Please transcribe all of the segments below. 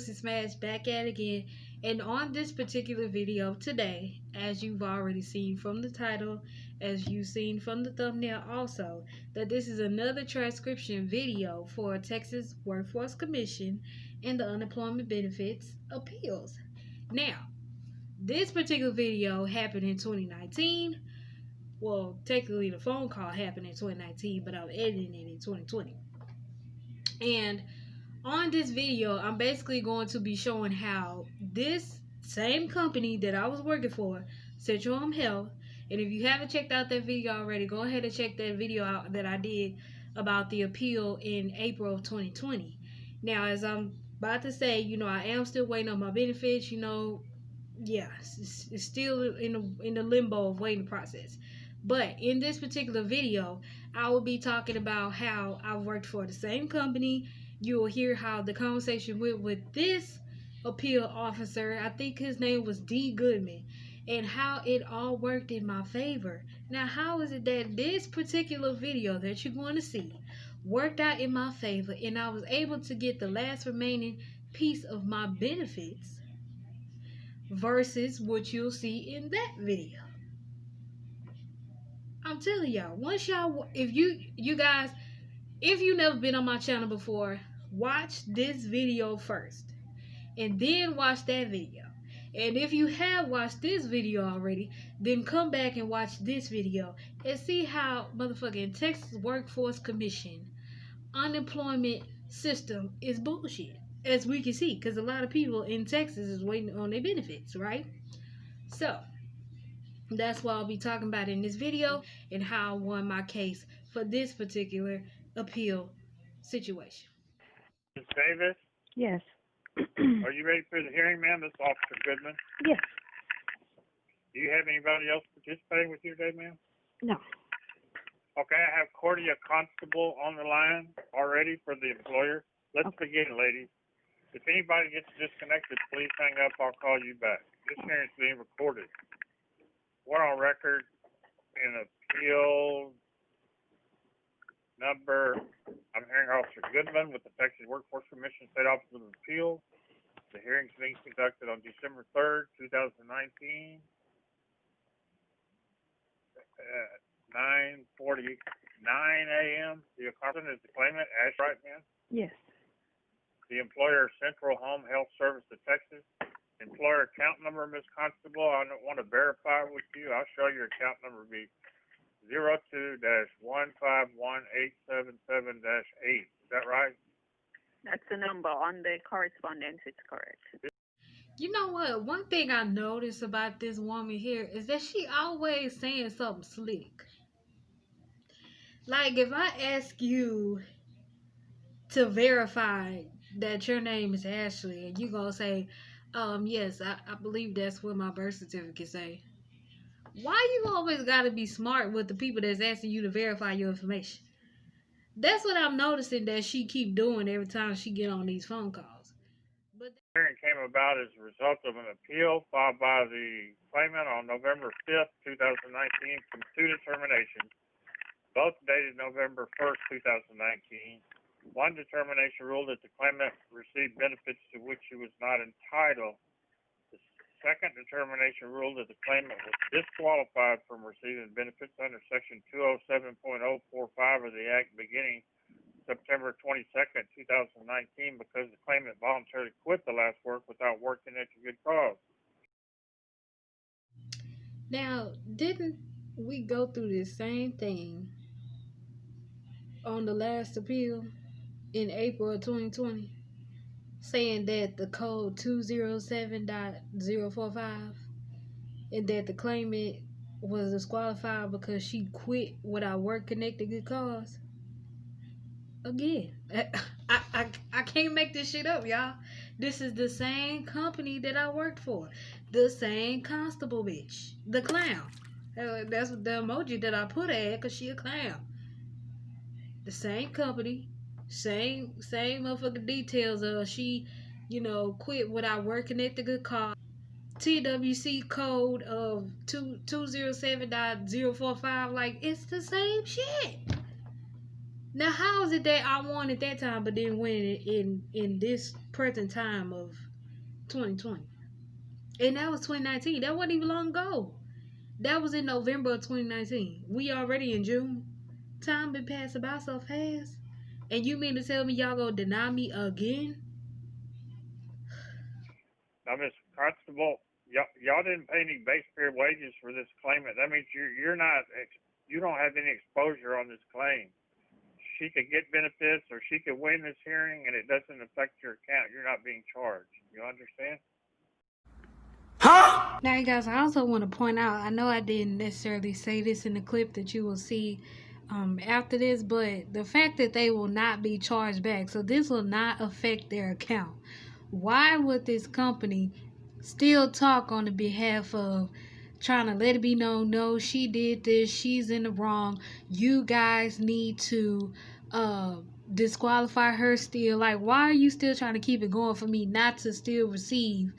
Pussy Smash back at it again. And on this particular video today, as you've already seen from the title, as you've seen from the thumbnail also, that this is another transcription video for Texas Workforce Commission and the Unemployment Benefits Appeals. Now, this particular video happened in 2019. Well, technically the phone call happened in 2019, but I'm editing it in 2020. And on this video, I'm basically going to be showing how this same company that I was working for, Central Home Health, and if you haven't checked out that video already, go ahead and check that video out that I did about the appeal in April of 2020. Now, as I'm about to say, I am still waiting on my benefits, yeah, it's still in the limbo of waiting process. But in this particular video, I will be talking about how I worked for the same company. You will hear how the conversation went with this appeal officer. I think his name was Goodman, and how it all worked in my favor. Now, how is it that this particular video that you're going to see worked out in my favor, and I was able to get the last remaining piece of my benefits versus what you'll see in that video? I'm telling y'all, once y'all, if you've never been on my channel before, watch this video first and then watch that video. And if you have watched this video already, then come back and watch this video and see how motherfucking Texas Workforce Commission unemployment system is bullshit, as we can see, because a lot of people in Texas is waiting on their benefits, right? So that's what I'll be talking about in this video, and how I won my case for this particular appeal situation. Ms. Davis? Yes. Are you ready for the hearing, ma'am? This is Officer Goodman. Yes. Do you have anybody else participating with you today, ma'am? No. Okay, I have Cordia Constable on the line already for the employer. Let's begin, ladies. If anybody gets disconnected, please hang up. I'll call you back. This hearing is being recorded. We're on record in appeal number, I'm hearing Officer Goodman with the Texas Workforce Commission State Office of Appeals. The hearing is being conducted on December 3rd, 2019 at 9:49 a.m. The accomplice is the claimant, Ash, right, ma'am? Yes. The employer, Central Home Health Service of Texas. Employer account number, Ms. Constable, I don't want to verify with you. I'll show your account number be 02-151-877-8. Is that right? That's the number on the correspondence. It's correct. You know what? One thing I noticed about this woman here is that she always saying something slick. Like, if I ask you to verify that your name is Ashley, and you gonna say, yes, I believe that's what my birth certificate say. Why you always gotta be smart with the people that's asking you to verify your information? That's what I'm noticing that she keep doing every time she get on these phone calls. But The hearing came about as a result of an appeal filed by the claimant on November 5th, 2019 from two determinations, both dated November 1st, 2019. One determination ruled that the claimant received benefits to which she was not entitled. The second determination ruled that the claimant was disqualified from receiving benefits under Section 207.045 of the Act beginning September 22nd, 2019, because the claimant voluntarily quit the last work without working at a good cause. now, didn't we go through this same thing on the last appeal in April of 2020, saying that the code 207.045 and that the claimant was disqualified because she quit without work-connected good cause? Again, I can't make this shit up, y'all. This is the same company that I worked for. The same constable bitch. The clown. That's the emoji that I put at, because she a clown. The same company. Same motherfucking details of she, quit without work-connected good cause. TWC code of 207.045. Like, it's the same shit. Now, how is it that I won at that time, but didn't win in this present time of 2020? And that was 2019. That wasn't even long ago. That was in November of 2019. We already in June. Time been passing by so fast. And you mean to tell me y'all gonna deny me again? Now, Miss Constable, y'all didn't pay any base period wages for this claimant. That means you don't have any exposure on this claim. She could get benefits or she could win this hearing and it doesn't affect your account. You're not being charged. You understand? Huh? Now, you guys, I also want to point out, I know I didn't necessarily say this in the clip that you will see after this, but the fact that they will not be charged back, so this will not affect their account. Why would this company still talk on the behalf of trying to let it be known, no, she did this, she's in the wrong, you guys need to disqualify her still? Like, why are you still trying to keep it going for me not to still receive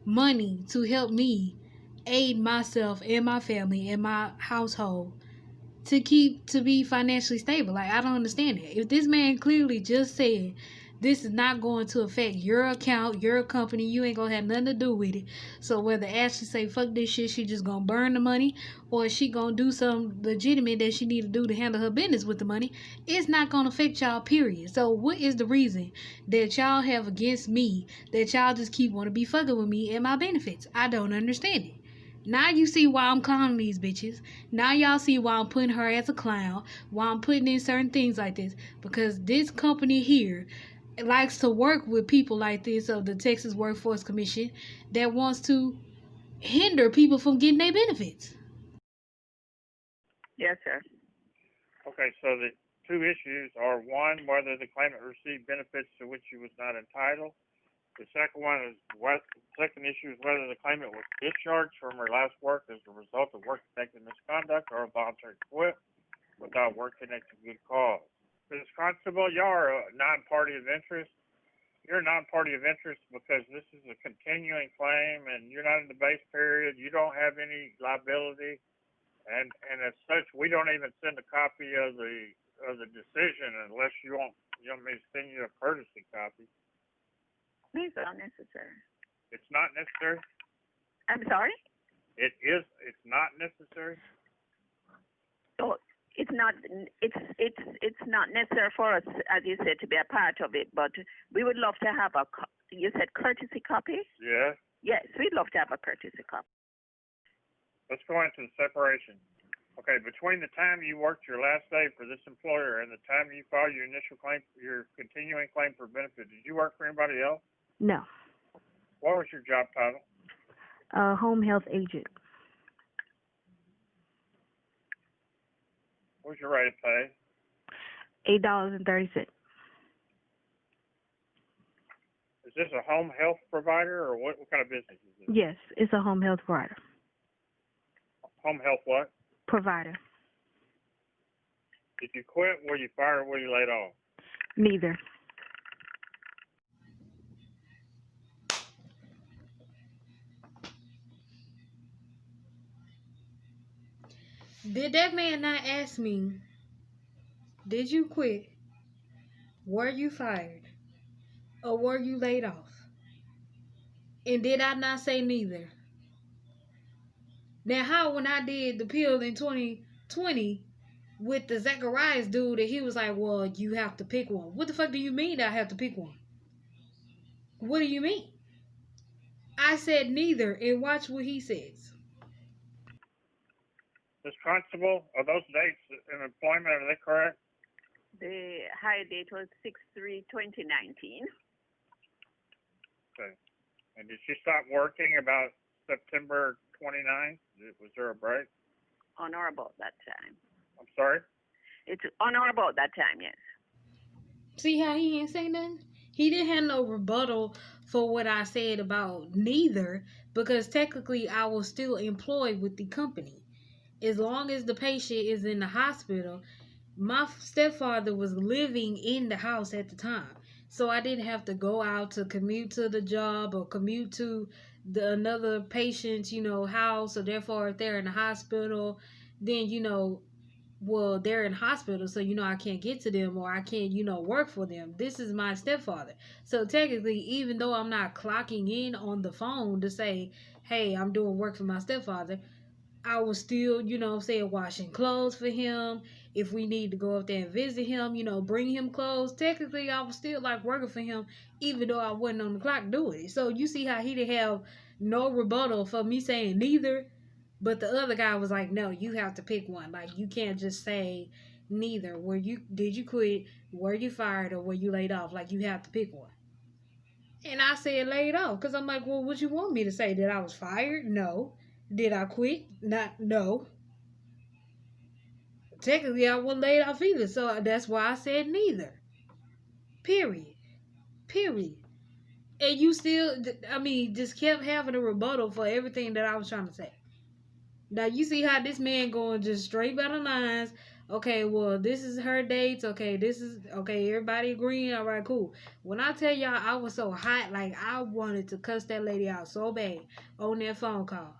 money to help me aid myself and my family and my household to be financially stable? Like, I don't understand it. If this man clearly just said this is not going to affect your account, your company, you ain't gonna have nothing to do with it. So whether Ashley say fuck this shit, she just gonna burn the money, or she gonna do something legitimate that she need to do to handle her business with the money, it's not gonna affect y'all, period. So what is the reason that y'all have against me that y'all just keep want to be fucking with me and my benefits? I don't understand it. Now you see why I'm calling these bitches. Now y'all see why I'm putting her as a clown, why I'm putting in certain things like this. Because this company here likes to work with people like this of the Texas Workforce Commission that wants to hinder people from getting their benefits. Yes, sir. Okay, so the two issues are, one, whether the claimant received benefits to which she was not entitled. The second issue is whether the claimant was discharged from her last work as a result of work-connected misconduct or a voluntary quit without work-connected good cause. Ms. Constable, y'all are a non-party of interest. You're a non-party of interest because this is a continuing claim and you're not in the base period. You don't have any liability. And as such, we don't even send a copy of the decision unless you want me to send you a courtesy copy. It's not necessary. It's not necessary? I'm sorry? It's not necessary? So it's not necessary for us, as you said, to be a part of it, but we would love to have you said courtesy copy? Yes. Yes, we'd love to have a courtesy copy. Let's go into the separation. Okay, between the time you worked your last day for this employer and the time you filed your initial claim, your continuing claim for benefit, did you work for anybody else? No. What was your job title? Home health agent. What was your rate of pay? $8.30. Is this a home health provider or what kind of business is this? Yes, it's a home health provider. Home health what? Provider. Did you quit? Were you fired? Or were you laid off? Neither. Did that man not ask me, did you quit? Were you fired? Or were you laid off? And did I not say neither? Now, how when I did the pill in 2020 with the Zacharias dude, that he was like, well, you have to pick one. What the fuck do you mean I have to pick one? What do you mean? I said neither, and watch what he says. Ms. Constable, are those dates in employment, are they correct? The hire date was 6/3/2019. Okay. And did she stop working about September 29th? Was there a break? On or about that time. I'm sorry? It's on or about that time, yes. See how he ain't say nothing? He didn't have no rebuttal for what I said about neither, because technically I was still employed with the company. As long as the patient is in the hospital, my stepfather was living in the house at the time. So I didn't have to go out to commute to the job or commute to another patient's, house. So therefore, if they're in the hospital, then, well, they're in hospital, so I can't get to them or I can't work for them. This is my stepfather, so technically, even though I'm not clocking in on the phone to say, hey, I'm doing work for my stepfather, I was still, saying, washing clothes for him. If we need to go up there and visit him, bring him clothes. Technically, I was still like working for him, even though I wasn't on the clock doing it. So you see how he didn't have no rebuttal for me saying neither. But the other guy was like, no, you have to pick one. Like, you can't just say neither. Did you quit? Were you fired or were you laid off? Like, you have to pick one. And I said laid off because I'm like, well, what you want me to say? That I was fired? No. Did I quit? Not no. Technically, I wasn't laid off either, so that's why I said neither. Period. Period. And you still, just kept having a rebuttal for everything that I was trying to say. Now you see how this man going just straight by the lines. Okay, well, this is her dates. Okay, this is okay. Everybody agreeing. All right, cool. When I tell y'all, I was so hot, like I wanted to cuss that lady out so bad on that phone call.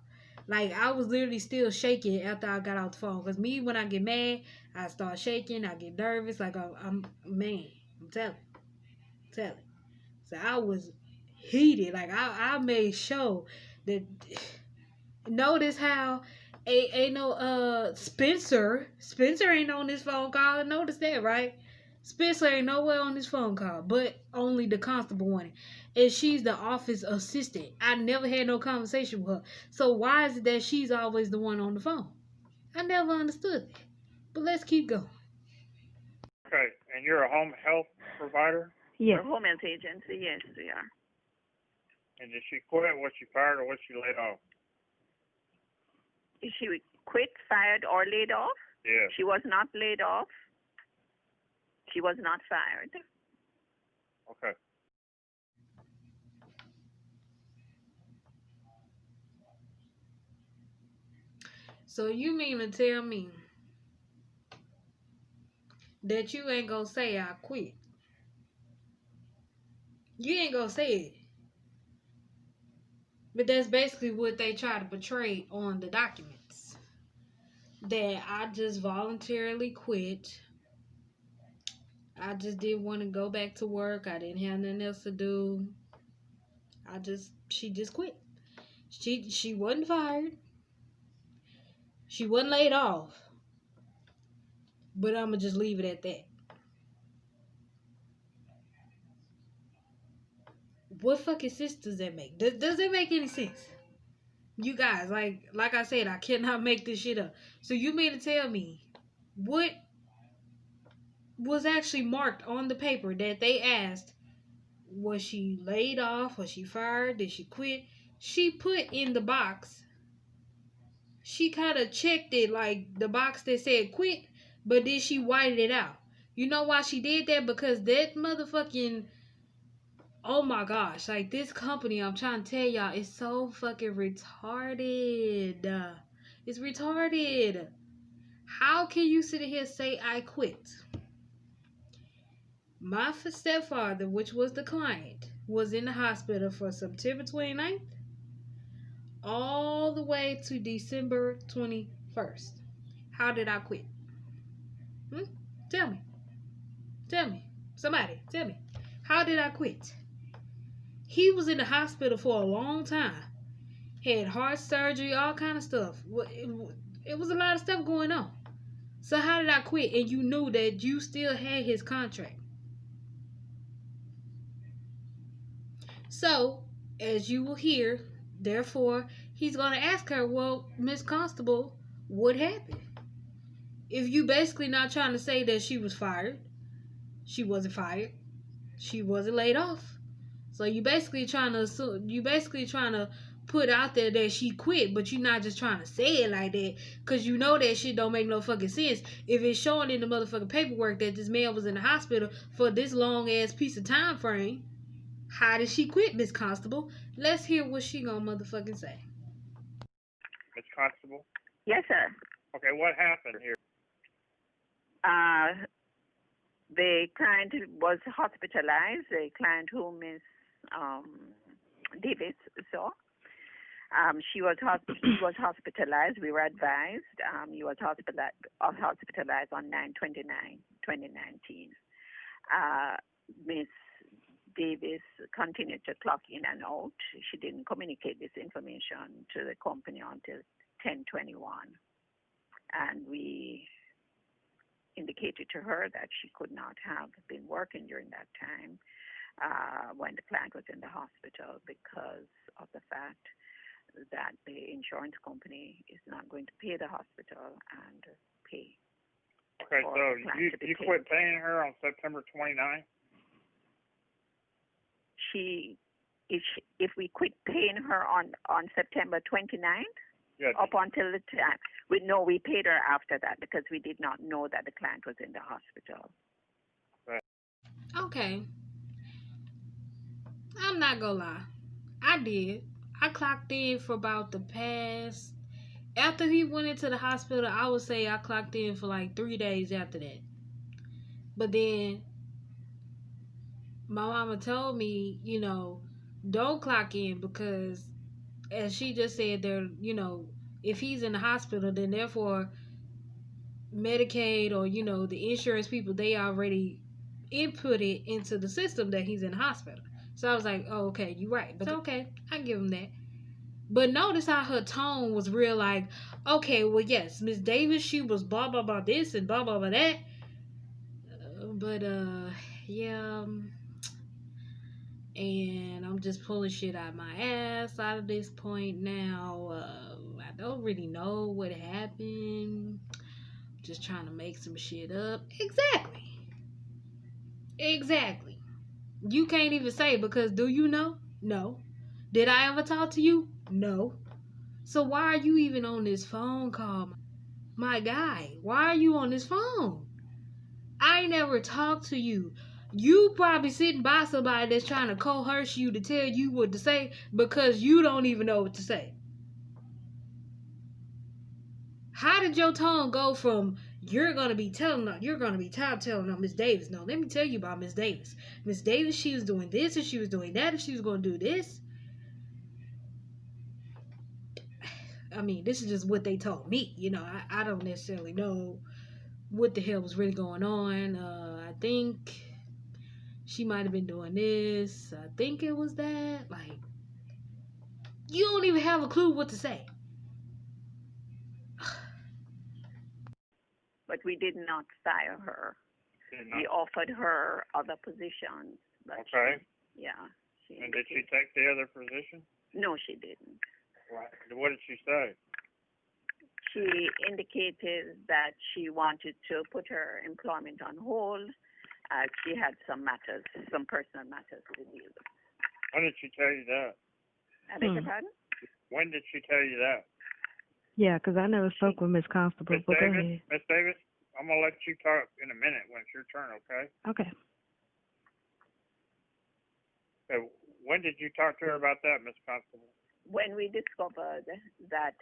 Like I was literally still shaking after I got off the phone. Cause me, when I get mad, I start shaking. I get nervous. Like I'm man. I'm telling. So I was heated. Like I made sure that. Notice how ain't no Spencer ain't on this phone call. Notice that, right? Spencer ain't nowhere on this phone call, but only the constable wanted. And she's the office assistant. I never had no conversation with her. So why is it that she's always the one on the phone? I never understood that. But let's keep going. Okay, and you're a home health provider? Yes. Home health agency, yes, we are. And did she quit? Was she fired or was she laid off? Is she quit, fired, or laid off? Yes. She was not laid off. She was not fired. Okay. So you mean to tell me that you ain't gonna say I quit? You ain't gonna say it. But that's basically what they try to portray on the documents. That I just voluntarily quit. I just didn't want to go back to work. I didn't have nothing else to do. She just quit. She wasn't fired. She wasn't laid off. But I'm going to just leave it at that. What fucking sense does that make? Does it make any sense? You guys, like I said, I cannot make this shit up. So you mean to tell me what was actually marked on the paper that they asked, was she laid off? Was she fired? Did she quit? She put in the box. She kind of checked it, like the box that said quit, but then she whited it out. You know why she did that? Because that motherfucking, oh my gosh, like this company, I'm trying to tell y'all, is so fucking retarded. It's retarded. How can you sit here and say I quit? My stepfather, which was the client, was in the hospital for September 29th all the way to December 21st. How did I quit? Tell me. Tell me. Somebody, tell me. How did I quit? He was in the hospital for a long time. Had heart surgery, all kind of stuff. It was a lot of stuff going on. So how did I quit? And you knew that you still had his contract. So, as you will hear, therefore, he's going to ask her, well, Miss Constable, what happened? If you basically not trying to say that she was fired, she wasn't fired, she wasn't laid off. So you basically trying to put out there that she quit, but you're not just trying to say it like that, because you know that shit don't make no fucking sense. If it's showing in the motherfucking paperwork that this man was in the hospital for this long ass piece of time frame, how did she quit, Miss Constable? Let's hear what she gonna motherfucking say. Miss Constable? Yes, sir. Okay, what happened here? The client was hospitalized, the client whom Miss Davis saw. He was hospitalized. We were advised. He was hospitalized on 9/29/2019. Miss Davis continued to clock in and out. She didn't communicate this information to the company until 10/21, and we indicated to her that she could not have been working during that time when the client was in the hospital because of the fact that the insurance company is not going to pay the hospital and pay. Okay, so you quit paying her on September 29th? If we quit paying her on September 29th, yeah, up until the time, we paid her after that because we did not know that the client was in the hospital. Right. Okay. I'm not gonna lie. I did. I clocked in for about the past. After he went into the hospital, I would say I clocked in for like 3 days after that. But then my mama told me, don't clock in because, as she just said, if he's in the hospital, then therefore Medicaid or, the insurance people, they already inputted into the system that he's in the hospital. So I was like, oh, okay, you're right. But okay, I give him that. But notice how her tone was real like, okay, well, yes, Miss Davis, she was blah, blah, blah this and blah, blah, blah that. Yeah. And I'm just pulling shit out of my ass out of this point now. I don't really know what happened. Just trying to make some shit up. Exactly. You can't even say because do you know? No. Did I ever talk to you? No. So why are you even on this phone call? My guy, why are you on this phone? I never talked to you. You probably sitting by somebody that's trying to coerce you to tell you what to say because you don't even know what to say. How did your tone go from you're going to be telling Miss Davis? No, let me tell you about Miss Davis. Miss Davis, she was doing this and she was doing that and she was going to do this. I mean, this is just what they told me. I don't necessarily know what the hell was really going on. I think she might have been doing this. I think it was that. Like, you don't even have a clue what to say. But we did not fire her. We offered her other positions. But okay. And did she take the other position? No, she didn't. What did she say? She indicated that she wanted to put her employment on hold. She had some personal matters to deal with. When did she tell you that? I beg your pardon? When did she tell you that? Yeah, because I never spoke with Miss Constable. Miss Davis, I'm going to let you talk in a minute when it's your turn, okay? Okay. When did you talk to her about that, Miss Constable? When we discovered that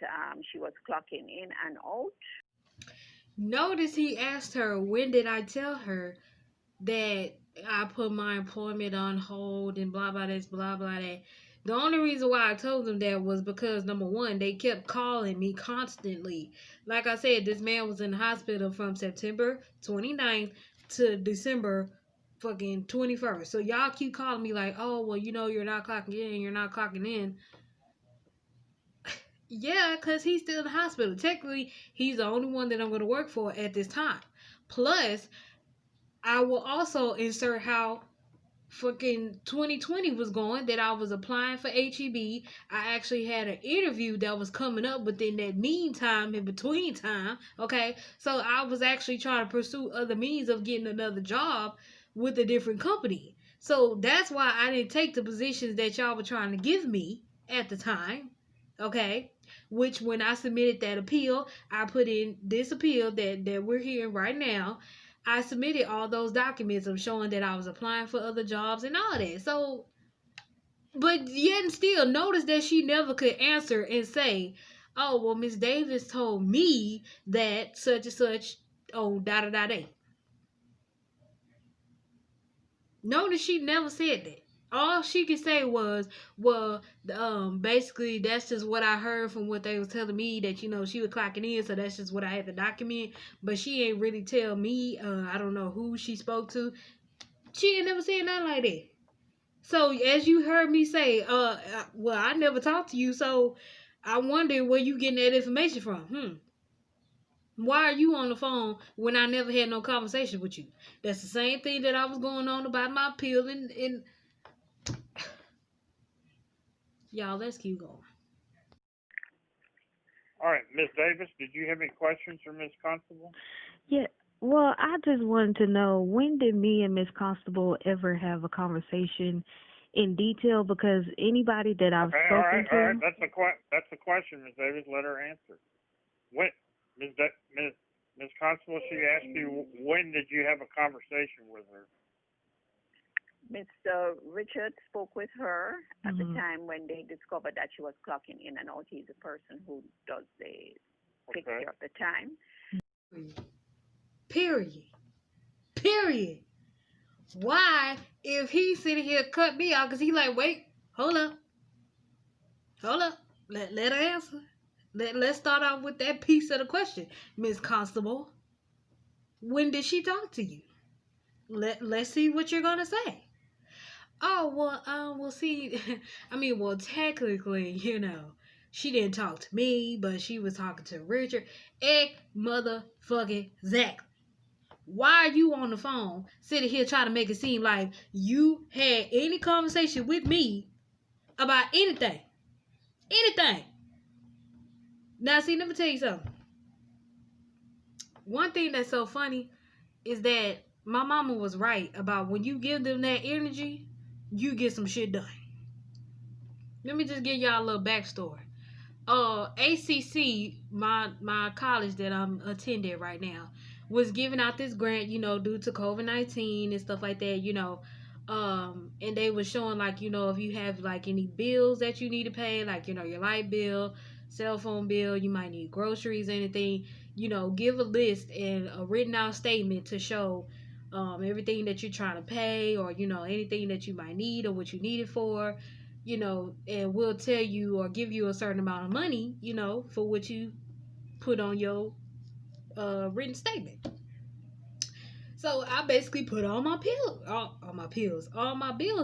she was clocking in and out. Notice he asked her, when did I tell her that I put my employment on hold and blah, blah, this, blah, blah, that. The only reason why I told them that was because, number one, they kept calling me constantly. Like I said, this man was in the hospital from September 29th to December fucking 21st. So y'all keep calling me like, oh, well, you're not clocking in. Yeah, because he's still in the hospital. Technically, he's the only one that I'm going to work for at this time. Plus, I will also insert how fucking 2020 was going, that I was applying for HEB. I actually had an interview that was coming up within that meantime, in between time, okay? So I was actually trying to pursue other means of getting another job with a different company. So that's why I didn't take the positions that y'all were trying to give me at the time, okay? Which when I submitted that appeal, I put in this appeal that we're hearing right now. I submitted all those documents of showing that I was applying for other jobs and all that. So, but yet and still, notice that she never could answer and say, oh, well, Miss Davis told me that such and such, oh, da-da-da-da. Notice she never said that. All she could say was, well, basically that's just what I heard from what they was telling me, that she was clocking in, so that's just what I had to document. But she ain't really tell me. I don't know who she spoke to. She ain't never said nothing like that. So as you heard me say, well, I never talked to you, so I wonder where you getting that information from. Why are you on the phone when I never had no conversation with you? That's the same thing that I was going on about my appeal, and y'all, let's keep going. All right, Ms. Davis, did you have any questions for Ms. Constable? Yeah. Well, I just wanted to know, when did me and Miss Constable ever have a conversation in detail? Because anybody that I've Okay, spoken all right. to, That's the question, Ms. Davis. Let her answer. When, Ms. Constable, she asked you, when did you have a conversation with her? Mr. Richard spoke with her at the Mhm. time when they discovered that she was clocking in and out. He's the person who does the picture of the time. Period. Why, if he's sitting here cut me out, because he like, wait, hold up. Let her answer. Let's start off with that piece of the question, Miss Constable. When did she talk to you? Let's see what you're gonna say. Oh, well, we'll see. I mean, well, technically, she didn't talk to me, but she was talking to Richard. Motherfucking Zach. Why are you on the phone sitting here trying to make it seem like you had any conversation with me about anything? Anything. Now, see, let me tell you something. One thing that's so funny is that my mama was right about when you give them that energy, you get some shit done. Let me just give y'all a little backstory. ACC, my college that I'm attending right now, was giving out this grant, due to COVID-19 and stuff like that, and they was showing, like, if you have like any bills that you need to pay, like, your light bill, cell phone bill, you might need groceries, anything, give a list and a written out statement to show everything that you're trying to pay, or anything that you might need or what you need it for, and we'll tell you or give you a certain amount of money, for what you put on your written statement. So I basically put all my bills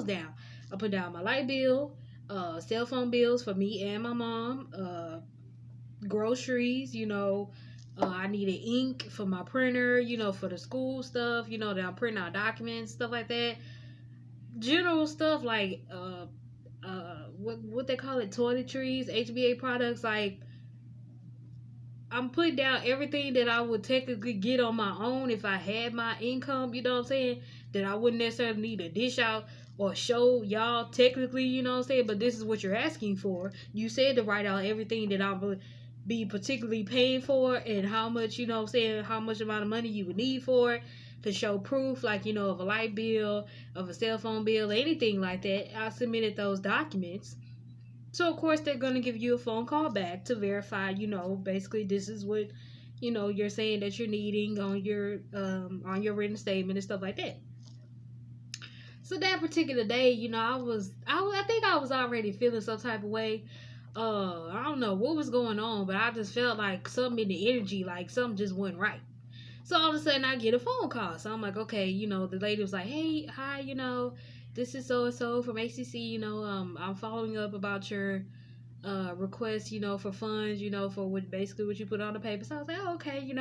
down. I put down my light bill, cell phone bills for me and my mom, groceries, I needed ink for my printer, for the school stuff, that I'm printing out documents, stuff like that. General stuff like what they call it, toiletries, HBA products. Like, I'm putting down everything that I would technically get on my own if I had my income, you know what I'm saying, that I wouldn't necessarily need to dish out or show y'all technically, you know what I'm saying, but this is what you're asking for. You said to write out everything that I would be particularly paying for, and how much, you know what I'm saying, how much amount of money you would need for it, to show proof, like, of a light bill, of a cell phone bill, anything like that. I submitted those documents. So of course they're gonna give you a phone call back to verify, basically this is what, you're saying that you're needing on your written statement and stuff like that. So that particular day, I think I was already feeling some type of way. I don't know what was going on, but I just felt like something in the energy, like something just wasn't right. So all of a sudden I get a phone call. So I'm like, okay, the lady was like, hey, hi, this is so and so from ACC. I'm following up about your request, for funds, for what you put on the paper. So I was like, oh, okay.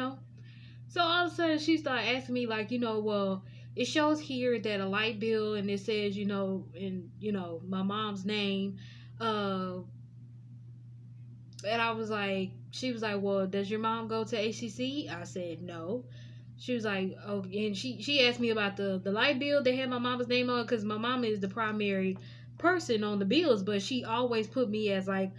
So all of a sudden she started asking me, like, well, it shows here that a light bill, and it says, in my mom's name, and I was like, she was like, well, does your mom go to ACC? I said no. She was like, oh, and she asked me about the light bill that had my mama's name on, because my mama is the primary person on the bills, but she always put me as like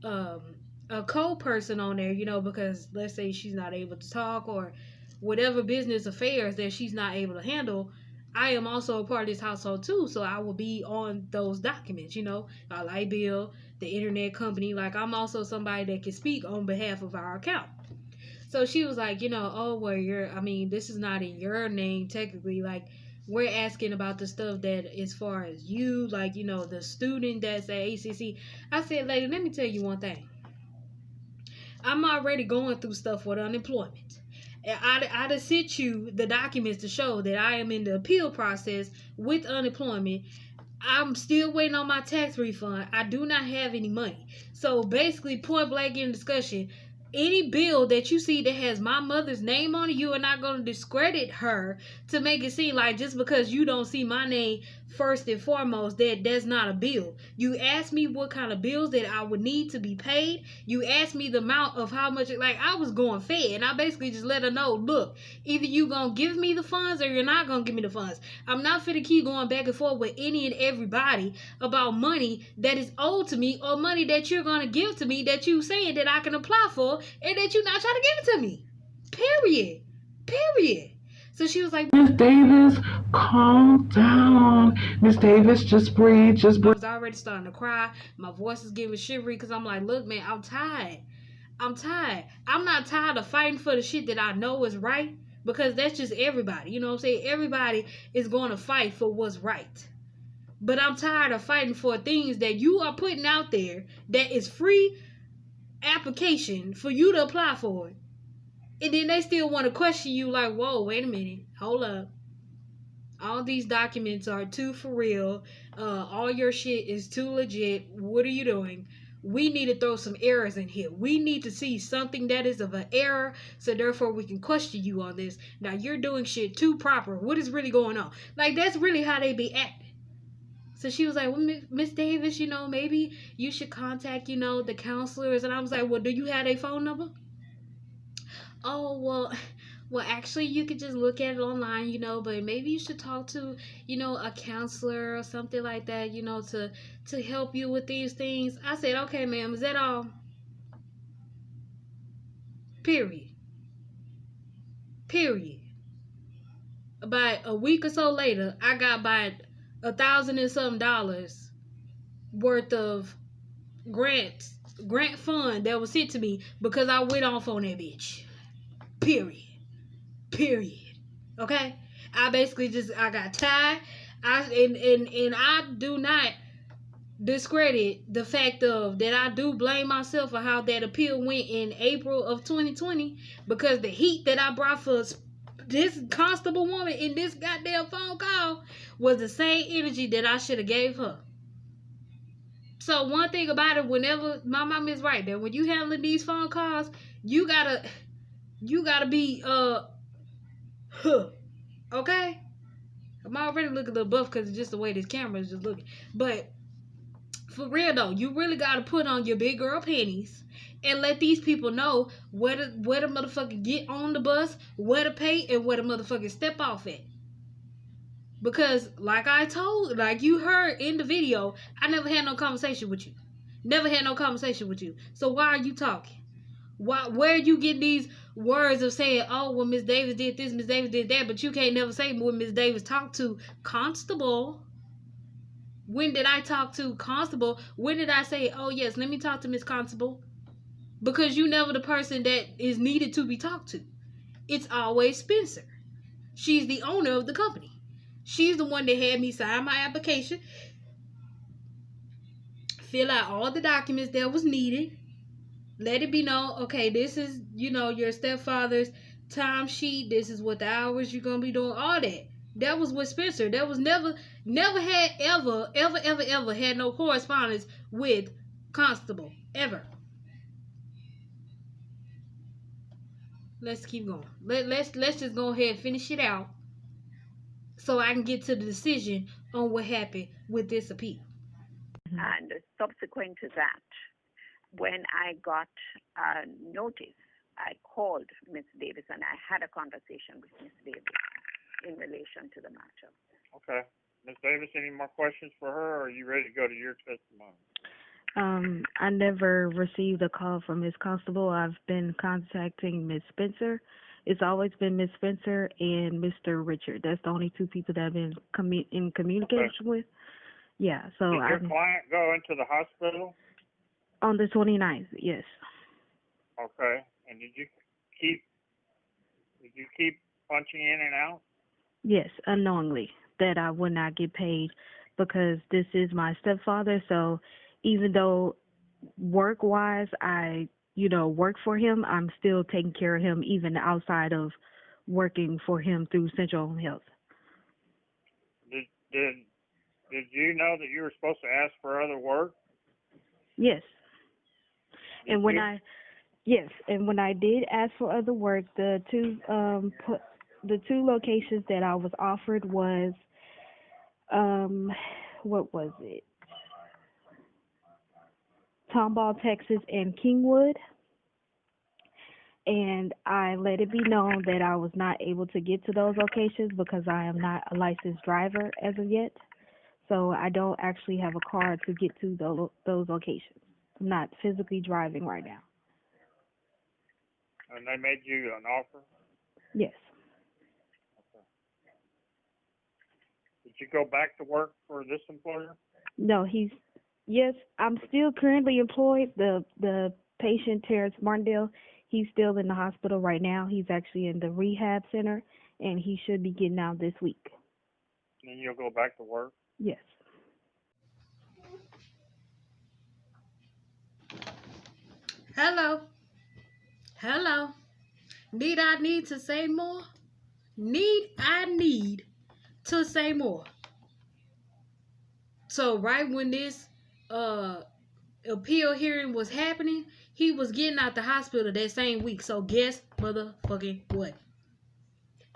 um a co-person on there, because let's say she's not able to talk, or whatever business affairs that she's not able to handle, I am also a part of this household too, so I will be on those documents, our light bill, the internet company. Like, I'm also somebody that can speak on behalf of our account. So she was like, oh, well, this is not in your name technically. Like, We're asking about the stuff that as far as you, like, the student that's at ACC. I said, lady, let me tell you one thing. I'm already going through stuff with unemployment. I just sent you the documents to show that I am in the appeal process with unemployment. I'm still waiting on my tax refund. I do not have any money. So basically, point blank in discussion, any bill that you see that has my mother's name on it, you are not going to discredit her to make it seem like just because you don't see my name first and foremost, that's not a bill. You asked me what kind of bills that I would need to be paid. You asked me the amount of how much, like, I was going fed, and I basically just let her know, look, either you gonna give me the funds or you're not gonna give me the funds. I'm not finna keep going back and forth with any and everybody about money that is owed to me, or money that you're gonna give to me that you saying that I can apply for and that you're not trying to give it to me. Period. So she was like, Miss Davis, calm down. Miss Davis, just breathe, just I breathe. was already starting to cry. My voice is getting shivery because I'm like, look, man, I'm tired. I'm not tired of fighting for the shit that I know is right, because that's just everybody. You know what I'm saying? Everybody is going to fight for what's right. But I'm tired of fighting for things that you are putting out there that is free application for you to apply for it. And then they still want to question you like, whoa, wait a minute. Hold up. All these documents are too for real. All your shit is too legit. What are you doing? We need to throw some errors in here. We need to see something that is of an error, so therefore we can question you on this. Now you're doing shit too proper. What is really going on? Like, that's really how they be acting. So she was like, well, Miss Davis, maybe you should contact, the counselors. And I was like, well, do you have their phone number? Oh, well, actually, you could just look at it online, but maybe you should talk to, a counselor or something like that, to help you with these things. I said, okay, ma'am, is that all? Period. About a week or so later, I got about $1,000 and some dollars worth of grant fund that was sent to me because I went off on that bitch. Period. Okay? I basically I got tired. And I do not discredit the fact of that. I do blame myself for how that appeal went in April of 2020, because the heat that I brought for this constable woman in this goddamn phone call was the same energy that I should have gave her. So one thing about it, whenever my mom is right, that when you handling these phone calls, you gotta be okay. I'm already looking a little buff because it's just the way this camera is just looking. But for real though, you really gotta put on your big girl panties and let these people know where to motherfucker get on the bus, where to pay, and where to motherfucker step off at. Because like you heard in the video, I never had no conversation with you. So why are you talking? Where are you getting these words of saying, oh, well, Miss Davis did this, Miss Davis did that, but you can't never say when Miss Davis talked to Constable? When did I talk to Constable? When did I say, oh, yes, let me talk to Miss Constable? Because you never the person that is needed to be talked to. It's always Spencer. She's the owner of the company. She's the one that had me sign my application, fill out all the documents that was needed, let it be known, okay, this is, your stepfather's timesheet, this is what the hours you're going to be doing, all that. That was with Spencer. That was never had ever had no correspondence with Constable, ever. Let's keep going. Let's just go ahead and finish it out so I can get to the decision on what happened with this appeal. And subsequent to that, when I got a notice, I called Miss Davis and I had a conversation with Miss Davis in relation to the matter. Okay. Ms. Davis, any more questions for her, or are you ready to go to your testimony? I never received a call from Miss Constable. I've been contacting Miss Spencer. It's always been Miss Spencer and Mr. Richard. That's the only two people that I've been in communication with. Yeah, so did your client go into the hospital? On the 29th, yes. Okay. And did you keep punching in and out? Yes, unknowingly that I would not get paid because this is my stepfather. So even though work wise I, work for him, I'm still taking care of him even outside of working for him through Central Home Health. Did did did you know that you were supposed to ask for other work? Yes. Did And when you? I did ask for other work, the two locations that I was offered was um what was it? Tomball, Texas and Kingwood. And I let it be known that I was not able to get to those locations because I am not a licensed driver as of yet. So I don't actually have a car to get to those locations. I'm not physically driving right now. And they made you an offer? Yes. Did you go back to work for this employer? No, yes, I'm still currently employed. The patient, Terrence Martindale, he's still in the hospital right now. He's actually in the rehab center, and he should be getting out this week. And then you'll go back to work? Yes. Hello. Hello. Need I need to say more? Need I need to say more? So right when this appeal hearing was happening, he was getting out the hospital that same week. So guess motherfucking what?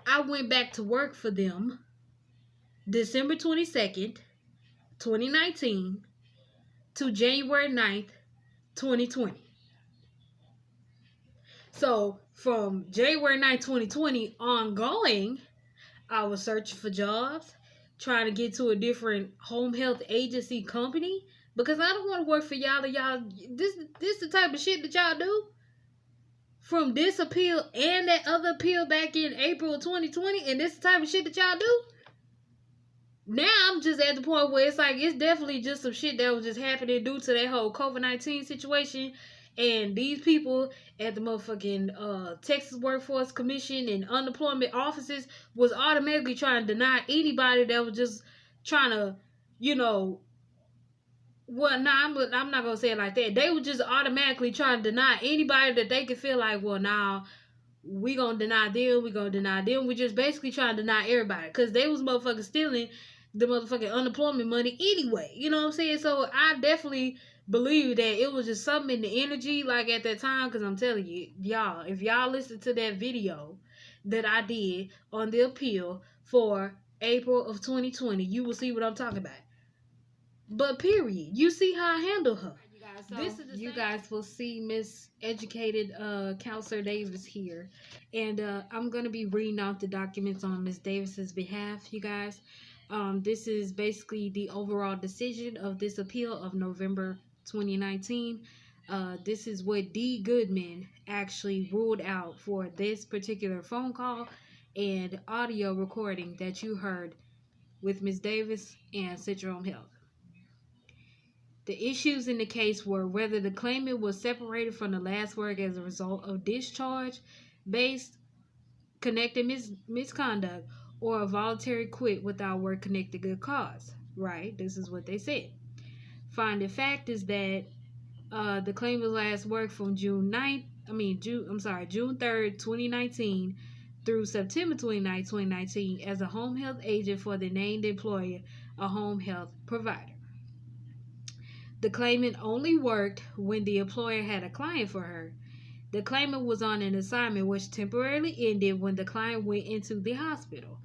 I went back to work for them December 22nd, 2019 to January 9th, 2020. So from January 9th, 2020 ongoing, I was searching for jobs, trying to get to a different home health agency company because I don't want to work for y'all. This the type of shit that y'all do. From this appeal and that other appeal back in April of 2020, and this the type of shit that y'all do. Now I'm just at the point where it's like it's definitely just some shit that was just happening due to that whole COVID-19 situation. And these people at the motherfucking Texas Workforce Commission and unemployment offices was automatically trying to deny anybody that was just trying to, I'm not gonna say it like that. They were just automatically trying to deny anybody that they could feel like, well, now we gonna deny them, we just basically trying to deny everybody because they was motherfucking stealing the motherfucking unemployment money anyway. You know what I'm saying? So I definitely believe that it was just something in the energy like at that time, because I'm telling you, y'all, if y'all listen to that video that I did on the appeal for April of 2020, you will see what I'm talking about. But period, you see how I handle her. You guys will see Miss Educated Counselor Davis here, and I'm gonna be reading out the documents on Miss Davis's behalf. You guys, this is basically the overall decision of this appeal of November 2019. This is what D. Goodman actually ruled out for this particular phone call and audio recording that you heard with Miss Davis and Central Home Health. The issues in the case were whether the claimant was separated from the last work as a result of discharge-based connected misconduct or a voluntary quit without work-connected good cause. Right? This is what they said. Finding fact is that the claimant last worked from June 3rd, 2019 through September 29th, 2019 as a home health agent for the named employer, a home health provider. The claimant only worked when the employer had a client for her. The claimant was on an assignment which temporarily ended when the client went into the hospital.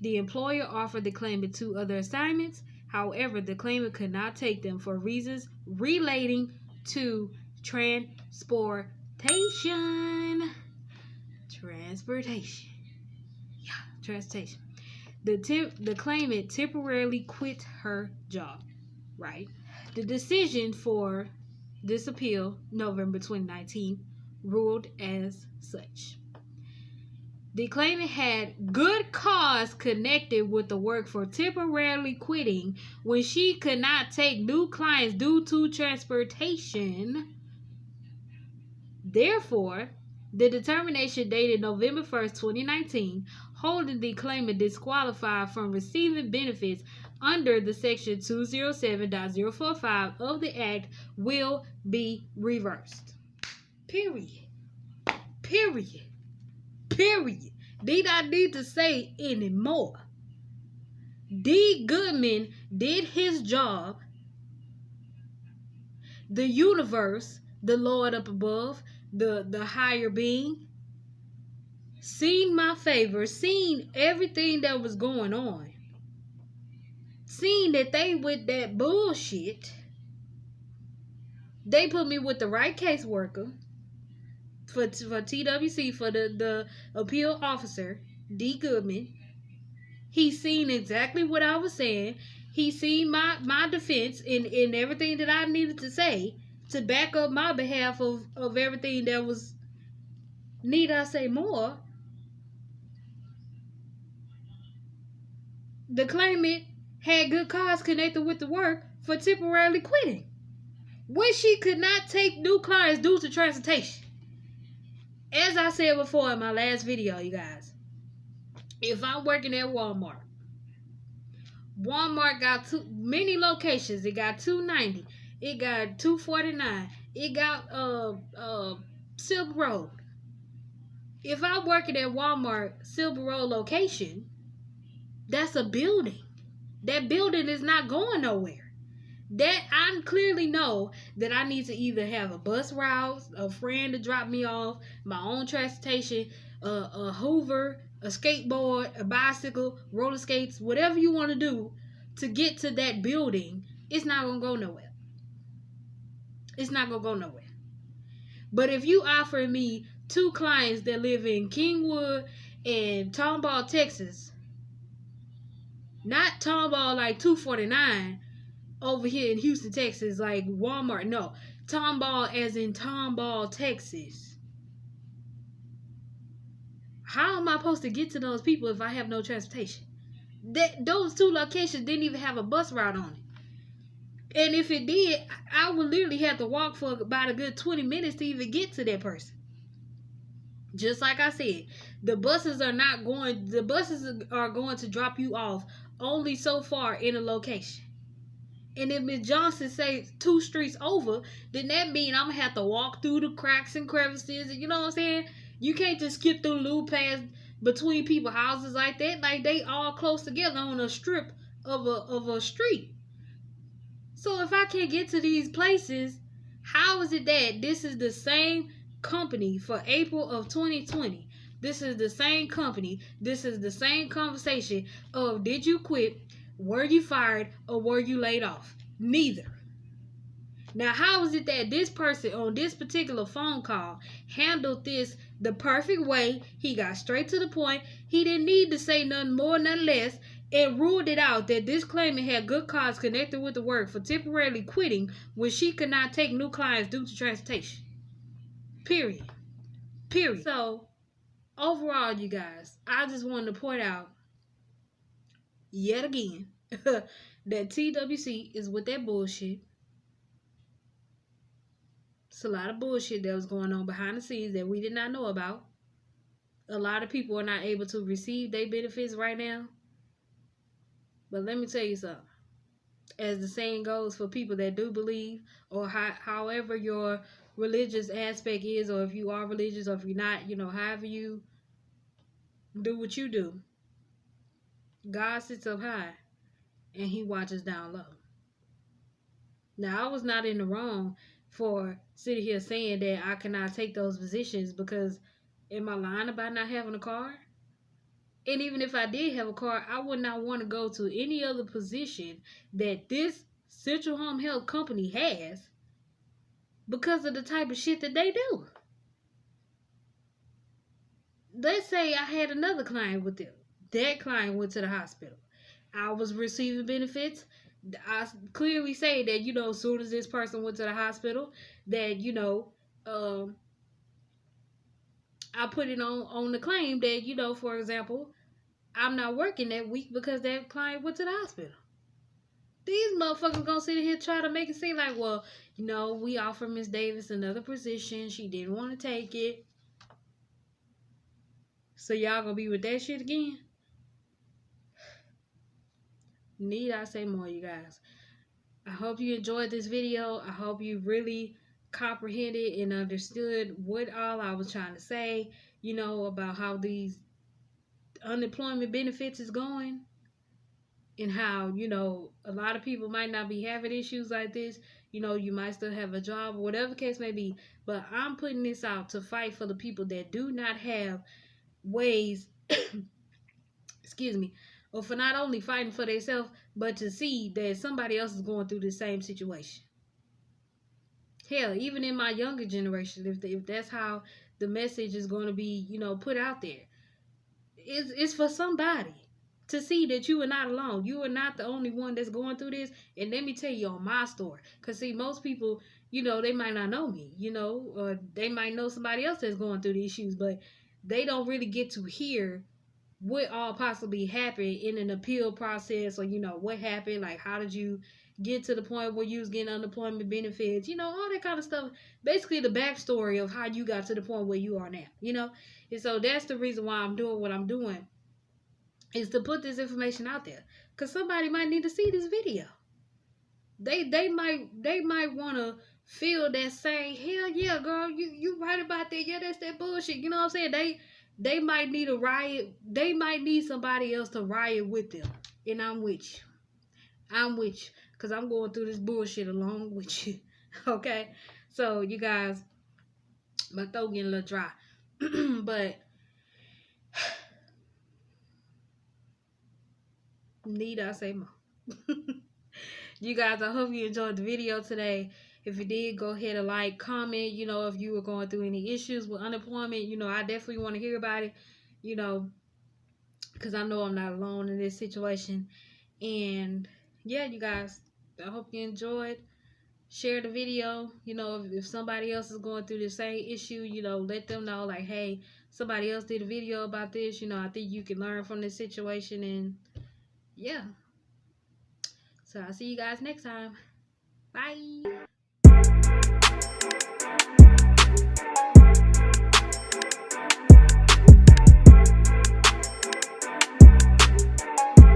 The employer offered the claimant 2 other assignments. However, the claimant could not take them for reasons relating to transportation. The claimant temporarily quit her job. Right? The decision for this appeal, November 2019, ruled as such. The claimant had good cause connected with the work for temporarily quitting when she could not take new clients due to transportation. Therefore, The determination dated November 1st, 2019, holding the claimant disqualified from receiving benefits under the Section 207.045 of the Act will be reversed. Period. Period. Period. Did I need to say any more? D. Goodman did his job. The universe, the Lord up above, the higher being, seen my favor, seen everything that was going on, seen that they with that bullshit. They put me with the right caseworker for TWC, for the appeal officer, D. Goodman. He seen exactly what I was saying. He seen my defense in everything that I needed to say to back up my behalf of everything that was, need I say more? The claimant had good cause connected with the work for temporarily quitting, when she could not take new clients due to transportation. As I said before in my last video, you guys, if I'm working at Walmart got many locations. It got 290. It got 249. It got Silver Road. If I'm working at Walmart Silver Road location, that's a building. That building is not going nowhere. That I clearly know that I need to either have a bus route, a friend to drop me off, my own transportation, a Hoover, a skateboard, a bicycle, roller skates, whatever you want to do to get to that building. It's not going to go nowhere. It's not going to go nowhere. But if you offer me 2 clients that live in Kingwood and Tomball, Texas, not Tomball like 249 over here in Houston, Texas, like Walmart. No, Tomball as in Tomball, Texas. How am I supposed to get to those people if I have no transportation? Those 2 locations didn't even have a bus route on it. And if it did, I would literally have to walk for about a good 20 minutes to even get to that person. Just like I said, the buses are going to drop you off only so far in a location. And if Miss Johnson says 2 streets over, then that means I'm going to have to walk through the cracks and crevices. And you know what I'm saying? You can't just skip through little paths between people's houses like that. Like they all close together on a strip of a street. So if I can't get to these places, how is it that this is the same company for April of 2020? This is the same company. This is the same conversation of, did you quit? Were you fired or were you laid off? Neither. Now, how is it that this person on this particular phone call handled this the perfect way? He got straight to the point. He didn't need to say nothing more, nothing less, and ruled it out that this claimant had good cause connected with the work for temporarily quitting when she could not take new clients due to transportation. Period. Period. So, overall, you guys, I just wanted to point out yet again that TWC is with that bullshit. It's a lot of bullshit that was going on behind the scenes that we did not know about. A lot of people are not able to receive their benefits right now. But let me tell you something. As the saying goes, for people that do believe, or however your religious aspect is, or if you are religious or if you're not, however you do what you do, God sits up high and he watches down low. Now, I was not in the wrong for sitting here saying that I cannot take those positions, because am I lying about not having a car? And even if I did have a car, I would not want to go to any other position that this Central Home Health company has because of the type of shit that they do. Let's say I had another client with them. That client went to the hospital. I was receiving benefits. I clearly say that, as soon as this person went to the hospital, that, I put it on the claim that, for example, I'm not working that week because that client went to the hospital. These motherfuckers gonna sit here try to make it seem like, well, we offered Miss Davis another position. She didn't want to take it. So y'all gonna be with that shit again? Need I say more, you guys? I hope you enjoyed this video. I hope you really comprehended and understood what all I was trying to say, you know, about how these unemployment benefits is going, and how, you know, a lot of people might not be having issues like this. You know, you might still have a job, or whatever the case may be. But I'm putting this out to fight for the people that do not have ways, excuse me, or for not only fighting for themselves, but to see that somebody else is going through the same situation. Hell, even in my younger generation, if that's how the message is going to be, you know, put out there, it's for somebody to see that you are not alone. You are not the only one that's going through this. And let me tell you on my story. Because, see, most people, you know, they might not know me, you know, or they might know somebody else that's going through the issues, but they don't really get to hear what all possibly happened in an appeal process, or, you know, what happened, like, how did you get to the point where you was getting unemployment benefits, you know, all that kind of stuff. Basically, the backstory of how you got to the point where you are now, you know. And so that's the reason why I'm doing what I'm doing, is to put this information out there, because somebody might need to see this video. They might want to feel that same, hell yeah, girl, you right about that, yeah, that's that bullshit, you know what I'm saying? They might need a riot. They might need somebody else to riot with them. And I'm with you. I'm with you. Because I'm going through this bullshit along with you. Okay? So, you guys, my throat getting a little dry. But, need I say more? You guys, I hope you enjoyed the video today. If you did, go ahead and like, comment, you know, if you were going through any issues with unemployment. You know, I definitely want to hear about it, you know, because I know I'm not alone in this situation. And yeah, you guys, I hope you enjoyed. Share the video. You know, if somebody else is going through the same issue, you know, let them know, like, hey, somebody else did a video about this. You know, I think you can learn from this situation. And yeah. So I'll see you guys next time. Bye.